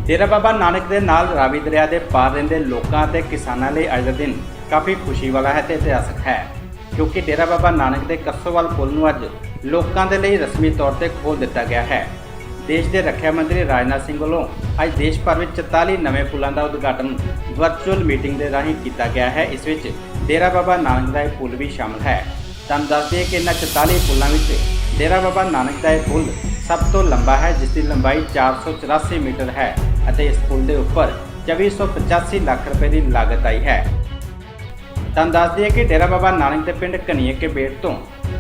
डेरा बाबा नानक के नाल रावी दरिया के पार रहिंदे लोकां ते किसानां लई अज दा दिन काफ़ी खुशी वाला है ते इतिहासक है, क्योंकि डेरा बाबा नानक के कसोवाल पुल नूं अज लोकां दे लई रस्मी तौर पर खोल दिता गया है। देश के रक्षा मंत्री राजनाथ सिंह वालों अज देश भर में 44 नवे पुलों का उद्घाटन वर्चुअल मीटिंग के राही किया गया है। इस विच डेरा बाबा नानक का यह पुल भी शामिल है। तुहानूं दस दईए कि इन्हां 44 पुलों में डेरा बाबा नानक का यह पुल सब तो लंबा है, जिसकी लंबाई 484 मीटर है और इस पुल के उपर 2485 लाख रुपए की लागत आई है। तुहानूं दस दईए कि डेरा बाबा नानक के पिंड घनीए के बेट तो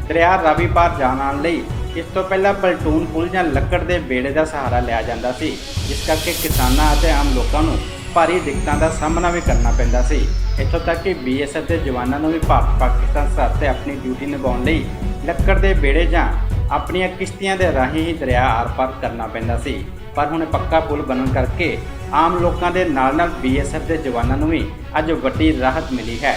दरिया रावी पार जाने लई इस तो पहला पलटून पुल या लकड़ के बेड़े का सहारा लिया जाता सी, जिस करके किसानां अते आम लोगों को भारी दिक्कतों का सामना भी करना पैंदा सी। इत्थों तक कि BSF के जवानों को भी भारत पाकिस्तान सरहद से अपनी ड्यूटी निभाने लई लकड़ के बेड़े जां अपनियां किश्तियां के राही ही दरिया आर पार करना पैंदा सी। पर हुण पक्का पुल बनने करके आम लोगों के नाल BSF के जवानों को भी अज वड्डी राहत मिली है।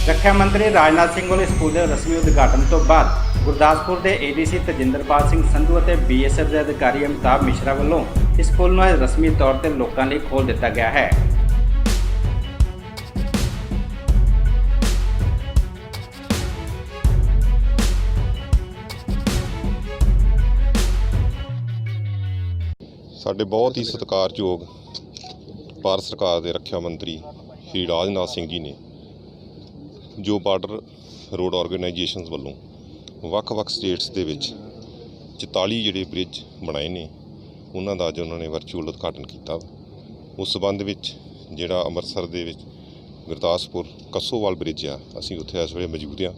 रक्षा मंत्री राजनाथ सिंह वाले इस पुल के रस्मी उद्घाटन तो बाद गुरदासपुर के ADC तजिंदरपाल सिंह संधू और BSF के अधिकारी अमिताभ मिश्रा वालों इस पुल को रस्मी तौर पर लोगों लिए खोल दिता गया है। साडे बहुत ही सत्कारयोग भारत सरकार के रक्षा मंत्री श्री राजनाथ सिंह जी ने जो बार्डर रोड ऑर्गेनाइजेशनस वालों ਵੱਖ-ਵੱਖ स्टेट्स ਦੇ ਵਿੱਚ 44 ਜਿਹੜੇ ਬ੍ਰਿਜ ਬਣਾਏ ਨੇ ਉਹਨਾਂ ਦਾ ਅੱਜ ਉਹਨਾਂ ਨੇ ਵਰਚੁਅਲ ਉਦਘਾਟਨ ਕੀਤਾ। ਉਸ ਸਬੰਧ ਵਿੱਚ ਜਿਹੜਾ ਅੰਮ੍ਰਿਤਸਰ ਦੇ ਵਿੱਚ ਗੁਰਦਾਸਪੁਰ ਕੱਸੋਵਾਲ ਬ੍ਰਿਜ ਆ, ਅਸੀਂ ਉੱਥੇ ਇਸ ਵੇਲੇ ਮੌਜੂਦ ਆ।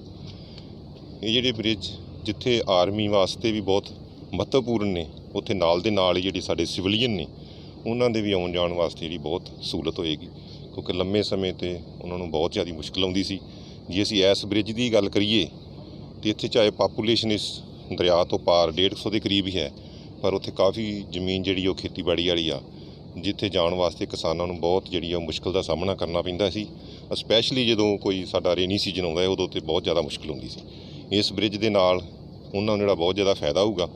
ਇਹ ਜਿਹੜੇ ਬ੍ਰਿਜ ਜਿੱਥੇ ਆਰਮੀ ਵਾਸਤੇ ਵੀ ਬਹੁਤ ਮਹੱਤਵਪੂਰਨ ਨੇ, ਉੱਥੇ ਨਾਲ ਦੇ ਨਾਲ ਜਿਹੜੀ ਸਾਡੇ ਸਿਵਲੀਅਨ ਨੇ ਉਹਨਾਂ ਦੇ ਵੀ ਆਉਣ ਜਾਣ ਵਾਸਤੇ ਜਿਹੜੀ ਬਹੁਤ ਸਹੂਲਤ ਹੋਏਗੀ, ਕਿਉਂਕਿ ਲੰਮੇ ਸਮੇਂ ਤੇ ਉਹਨਾਂ ਨੂੰ ਬਹੁਤ ਜ਼ਿਆਦਾ ਮੁਸ਼ਕਲ ਆਉਂਦੀ ਸੀ। ਜੇ ਅਸੀਂ ਇਸ ਬ੍ਰਿਜ ਦੀ ਗੱਲ ਕਰੀਏ तो इत्थे चाहे पापूलेशन इस दरिया तो पार 150 के करीब ही है, पर उत्थे काफ़ी जमीन जी खेतीबाड़ी वाली आ, जिथे जाने वास्ते किसानों बहुत जी मुश्किल का सामना करना पैंदा सी। स्पैशली जो कोई साडा रेनी सीजन आता है उदों तो बहुत ज़्यादा मुश्किल होंदी सी। इस ब्रिज के नाल उन्होंने जिहड़ा बहुत ज़्यादा फायदा होगा,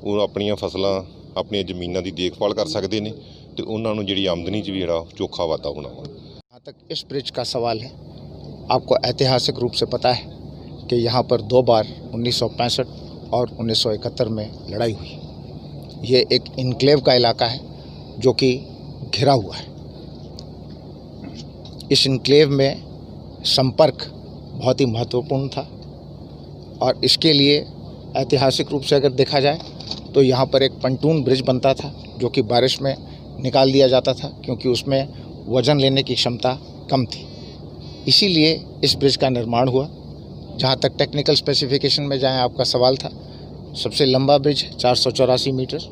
वो अपनियां फसलां अपनी जमीनों की देखभाल कर सकते हैं तो उन्होंने जी आमदनी च भी जिहड़ा चोखा वाधा होना। जहाँ तक इस ब्रिज का सवाल है, आपको ऐतिहासिक रूप से पता है कि यहाँ पर 2 बार 1965 और 1971 में लड़ाई हुई। ये एक इनक्लेव का इलाका है जो कि घिरा हुआ है। इस इनक्लेव में संपर्क बहुत ही महत्वपूर्ण था और इसके लिए ऐतिहासिक रूप से अगर देखा जाए तो यहाँ पर एक पंटून ब्रिज बनता था जो कि बारिश में निकाल दिया जाता था, क्योंकि उसमें वज़न लेने की क्षमता कम थी। इसीलिए इस ब्रिज का निर्माण हुआ। जहाँ तक टेक्निकल स्पेसिफिकेशन में जाएँ, आपका सवाल था, सबसे लंबा ब्रिज 484 मीटर,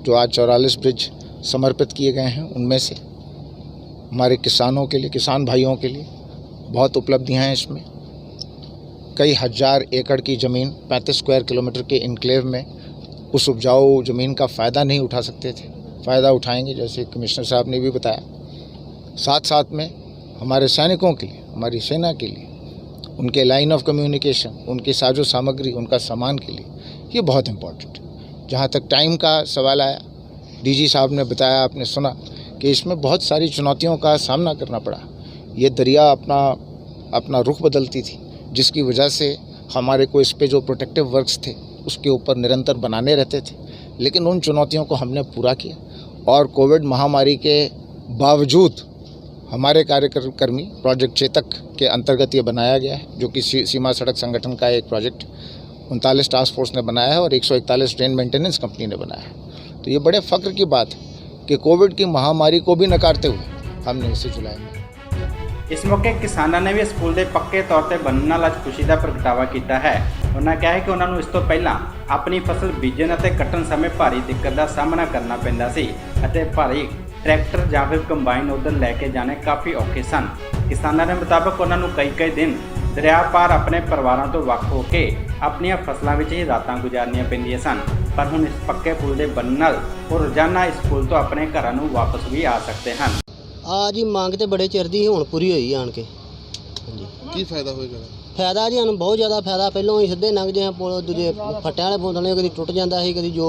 जो आज 44 ब्रिज समर्पित किए गए हैं, उनमें से हमारे किसानों के लिए, किसान भाइयों के लिए बहुत उपलब्धियाँ हैं। इसमें कई हज़ार एकड़ की ज़मीन 35 स्क्वायर किलोमीटर के इनक्लेव में उस उपजाऊ ज़मीन का फ़ायदा नहीं उठा सकते थे, फ़ायदा उठाएंगे, जैसे कमिश्नर साहब ने भी बताया। साथ साथ में हमारे सैनिकों के लिए, हमारी सेना के लिए, उनके लाइन ऑफ कम्युनिकेशन, उनकी साजो सामग्री, उनका सामान के लिए ये बहुत इम्पोर्टेंट है। जहाँ तक टाइम का सवाल आया, DG साहब ने बताया, आपने सुना कि इसमें बहुत सारी चुनौतियों का सामना करना पड़ा। ये दरिया अपना रुख बदलती थी, जिसकी वजह से हमारे को इस पे जो प्रोटेक्टिव वर्क्स थे उसके ऊपर निरंतर बनाने रहते थे, लेकिन उन चुनौतियों को हमने पूरा किया। और कोविड महामारी के बावजूद हमारे कार्यकर्मी प्रोजेक्ट चेतक के अंतर्गत ये बनाया गया है, जो कि सीमा सड़क संगठन का एक प्रोजेक्ट 39 टास्क फोर्स ने बनाया है और 141 ट्रेन मेंटेनेंस कंपनी ने बनाया है। तो ये बड़े फ़ख्र की बात है कि कोविड की महामारी को भी नकारते हुए हमने इसे जुलाई में। इस मौके किसानों ने भी इस पुल के पक्के तौर पर बनने वाला खुशी का प्रगटावा किया है। उन्होंने कहा है कि उन्होंने इस तो पहला अपनी फसल बीजन और कट्टन समय भारी दिक्कत का सामना करना पैंदा सी अते भारी ट्रैक्टर या फिर कंबाइन उधर लैके जाने काफ़ी औखे सन। किसानों के मुताबिक उन्होंने कई दिन दरिया पार अपने परिवारों तो वक् होके अपन फसलों में ही रातां गुजारनियां पैंदियां सन, पर हुण इस पक्के पुल के बनने नाल वो रोजाना इस पुल तो अपने घरों नूं वापस भी आ सकते हैं। जी मांग तो बड़े चिर दी हुण पूरी हुई आण के। की फायदा होएगा? फायदा जी बहुत ज़्यादा फायदा। पहलों ही सीधे लंघ जे पुल, दूजे फट्टियां वाले पुल ने कभी टुट जाता है, कभी जो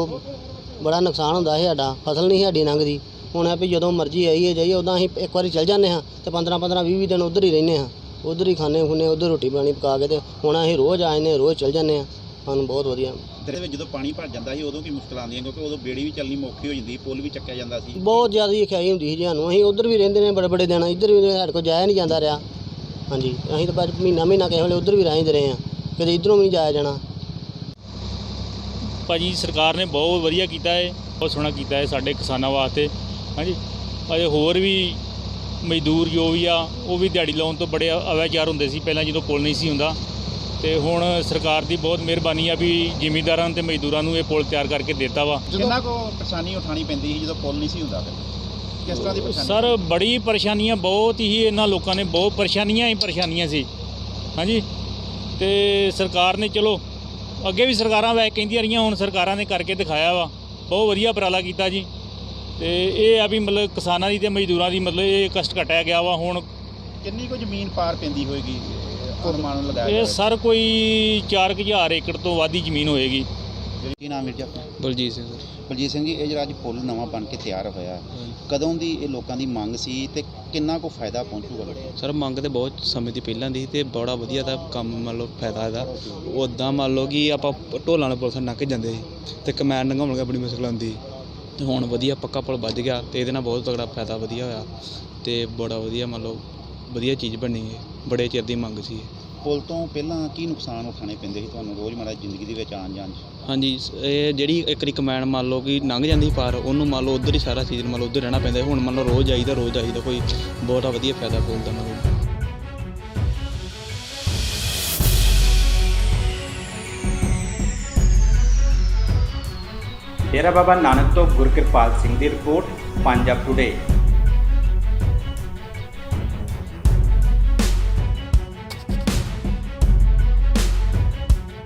ਬੜਾ ਨੁਕਸਾਨ ਹੁੰਦਾ ਸੀ ਸਾਡਾ, ਫਸਲ ਨਹੀਂ ਸਾਡੀ ਲੰਘਦੀ। ਹੁਣ ਆ ਵੀ ਜਦੋਂ ਮਰਜ਼ੀ ਆਈਏ ਜਾਈਏ, ਉੱਦਾਂ ਅਸੀਂ ਇੱਕ ਵਾਰੀ ਚੱਲ ਜਾਂਦੇ ਹਾਂ ਤੇ 15-20 ਦਿਨ ਉੱਧਰ ਹੀ ਰਹਿੰਦੇ ਹਾਂ, ਉੱਧਰ ਹੀ ਖਾਂਦੇ ਖੁੰਨੇ, ਉੱਧਰ ਰੋਟੀ ਪਾਣੀ ਪਕਾ ਕੇ। ਤੇ ਹੁਣ ਅਸੀਂ ਰੋਜ਼ ਆ ਜਾਂਦੇ, ਰੋਜ਼ ਚੱਲ ਜਾਂਦੇ ਹਾਂ, ਸਾਨੂੰ ਬਹੁਤ ਵਧੀਆ। ਦੇ ਵਿੱਚ ਜਦੋਂ ਪਾਣੀ ਭਰ ਜਾਂਦਾ ਸੀ ਉਦੋਂ ਕੀ ਮੁਸ਼ਕਲਾਂ ਆਉਂਦੀਆਂ, ਕਿਉਂਕਿ ਉਦੋਂ ਬੇੜੀ ਵੀ ਚੱਲਣੀ ਔਖੀ ਹੋ ਜਾਂਦੀ, ਪੁੱਲ ਵੀ ਚੱਕਿਆ ਜਾਂਦਾ ਸੀ। ਬਹੁਤ ਜ਼ਿਆਦਾ ਖਿਆਈ ਹੁੰਦੀ ਸੀ ਸਾਨੂੰ। ਅਸੀਂ ਉੱਧਰ ਵੀ ਰਹਿੰਦੇ ਨੇ ਬੜੇ ਦਿਨ, ਇੱਧਰ ਵੀ ਸਾਡੇ ਕੋਲ ਜਾਇਆ ਨਹੀਂ ਜਾਂਦਾ ਰਿਹਾ। ਹਾਂਜੀ, ਅਸੀਂ ਤਾਂ ਬਸ ਮਹੀਨਾ ਕਿਸੇ ਵੇਲੇ ਉੱਧਰ ਵੀ ਰਹਿੰਦੇ ਰਹੇ ਹਾਂ, ਕਦੇ ਇੱਧਰੋਂ ਵੀ ਨਹੀਂ ਜਾਇਆ ਜਾਣਾ। ਭਾਜੀ ਸਰਕਾਰ ਨੇ ਬਹੁਤ ਵਧੀਆ ਕੀਤਾ ਹੈ, ਬਹੁਤ ਸੋਹਣਾ ਕੀਤਾ ਹੈ ਸਾਡੇ ਕਿਸਾਨਾਂ ਵਾਸਤੇ। ਹਾਂਜੀ, ਅਜੇ ਹੋਰ ਵੀ ਮਜ਼ਦੂਰ ਜੋ ਵੀ ਆ ਉਹ ਵੀ ਦਿਹਾੜੀ ਲਾਉਣ ਤੋਂ ਬੜੇ ਅਵਿਚਾਰ ਹੁੰਦੇ ਸੀ ਪਹਿਲਾਂ, ਜਦੋਂ ਪੁਲ ਨਹੀਂ ਸੀ ਹੁੰਦਾ। ਤੇ ਹੁਣ ਸਰਕਾਰ ਦੀ ਬਹੁਤ ਮਿਹਰਬਾਨੀ ਆ ਵੀ ਜ਼ਿਮੀਂਦਾਰਾਂ ਤੇ ਮਜ਼ਦੂਰਾਂ ਨੂੰ ਇਹ ਪੁਲ ਤਿਆਰ ਕਰਕੇ ਦਿੱਤਾ ਵਾ। ਕਿੰਨਾ ਕੋ ਪਰੇਸ਼ਾਨੀ ਉਠਾਣੀ ਪੈਂਦੀ ਸੀ ਜਦੋਂ ਪੁਲ ਨਹੀਂ ਸੀ ਹੁੰਦਾ, ਫਿਰ ਕਿਸ ਤਰ੍ਹਾਂ ਦੀ ਪਰੇਸ਼ਾਨੀ? ਸਰ ਬੜੀ ਪਰੇਸ਼ਾਨੀਆਂ, ਬਹੁਤ ਹੀ ਇਹਨਾਂ ਲੋਕਾਂ ਨੇ ਬਹੁਤ ਪਰੇਸ਼ਾਨੀਆਂ ਸੀ। ਹਾਂਜੀ, ਤੇ ਸਰਕਾਰ ਨੇ ਚਲੋ ਅੱਗੇ ਵੀ ਸਰਕਾਰਾਂ ਵੈਸੇ ਕਹਿੰਦੀਆਂ ਰਹੀਆਂ, ਹੁਣ ਸਰਕਾਰਾਂ ਨੇ ਕਰਕੇ ਦਿਖਾਇਆ ਵਾ, ਬਹੁਤ ਵਧੀਆ ਉਪਰਾਲਾ ਕੀਤਾ ਜੀ। ਤੇ ਇਹ ਆ ਵੀ ਮਤਲਬ ਕਿਸਾਨਾਂ ਦੀ ਤੇ ਮਜ਼ਦੂਰਾਂ ਦੀ ਮਤਲਬ ਇਹ ਕਸ਼ਟ ਘਟਿਆ ਗਿਆ ਵਾ। ਹੁਣ ਕਿੰਨੀ ਕੁ ਜ਼ਮੀਨ ਪਾਰ ਪੈਂਦੀ ਹੋਏਗੀ ਅਨੁਮਾਨ ਲਗਾਇਆ ਇਹ ਜਾਵੇ? ਸਰ ਕੋਈ 4000 ਏਕੜ ਤੋਂ ਵੱਧ ਹੀ ਜ਼ਮੀਨ ਹੋਏਗੀ। ਕੀ ਨਾਮ ਹੈ ਜੀ ਆਪਣਾ? ਬਲਜੀਤ ਸਿੰਘ ਸਰ। ਬਲਜੀਤ ਸਿੰਘ ਜੀ, ਇਹ ਜਿਹੜਾ ਅੱਜ ਪੁਲ ਨਵਾਂ ਬਣ ਕੇ ਤਿਆਰ ਹੋਇਆ, ਕਦੋਂ ਦੀ ਇਹ ਲੋਕਾਂ ਦੀ ਮੰਗ ਸੀ ਤੇ ਕਿੰਨਾ ਕੁ ਫਾਇਦਾ ਪਹੁੰਚੂਗਾ ਲੋਕਾਂ ਨੂੰ? ਸਰ ਮੰਗ ਤੇ ਬਹੁਤ ਸਮੇਂ ਦੀ ਪਹਿਲਾਂ ਦੀ ਤੇ ਬੜਾ ਵਧੀਆ ਦਾ ਕੰਮ ਮੰਨ ਲਓ ਫਾਇਦਾ ਇਹਦਾ। ਉੱਦਾਂ ਮੰਨ ਲਓ ਕਿ ਆਪਾਂ ਢੋਲਾਂ ਨਾਲ ਪੁਲਿਸ ਲੰਘ ਕੇ ਜਾਂਦੇ ਸੀ ਤੇ ਕਮੈਨ ਲੰਘਾਉਣ ਲੱਗਾ ਬੜੀ ਮੁਸ਼ਕਲ ਆਉਂਦੀ, ਤੇ ਹੁਣ ਵਧੀਆ ਪੱਕਾ ਪੁਲ ਵੱਜ ਗਿਆ ਤੇ ਇਹਦੇ ਨਾਲ ਬਹੁਤ ਤਗੜਾ ਫਾਇਦਾ ਵਧੀਆ ਹੋਇਆ ਤੇ ਬੜਾ ਵਧੀਆ ਮੰਨ ਲਓ ਵਧੀਆ ਚੀਜ਼ ਬਣੀ ਹੈ, ਬੜੇ ਚਿਰ ਦੀ ਮੰਗ ਸੀ। ਪੁਲ ਤੋਂ ਪਹਿਲਾਂ ਕੀ ਨੁਕਸਾਨ ਉਠਾਉਣੇ ਪੈਂਦੇ ਸੀ ਤੁਹਾਨੂੰ ਰੋਜ਼ਮਰ੍ਹਾ ਜ਼ਿੰਦਗੀ ਦੇ ਵਿੱਚ ਆਉਣ ਜਾਣ 'ਚ? ਹਾਂਜੀ, ਇਹ ਜਿਹੜੀ ਇੱਕ ਵਾਰੀ ਕਮੈਨ ਮੰਨ ਲਓ ਕਿ ਲੰਘ ਜਾਂਦੀ ਪਾਰ, ਉਹਨੂੰ ਮੰਨ ਲਓ ਉੱਧਰ ਹੀ ਸਾਰਾ ਸੀਜ਼ਨ ਮੰਨ ਲਓ ਉੱਧਰ ਰਹਿਣਾ ਪੈਂਦਾ। ਹੁਣ ਮੰਨ ਲਓ ਰੋਜ਼ ਆਈਦਾ ਕੋਈ ਬਹੁਤ ਵਧੀਆ ਫਾਇਦਾ ਪੁਲ ਦਾ ਮੰਨ ਲਓ। ਡੇਰਾ ਬਾਬਾ ਨਾਨਕ ਤੋਂ ਗੁਰਕਿਰਪਾਲ ਸਿੰਘ ਦੀ ਰਿਪੋਰਟ, ਪੰਜਾਬ ਟੁਡੇ।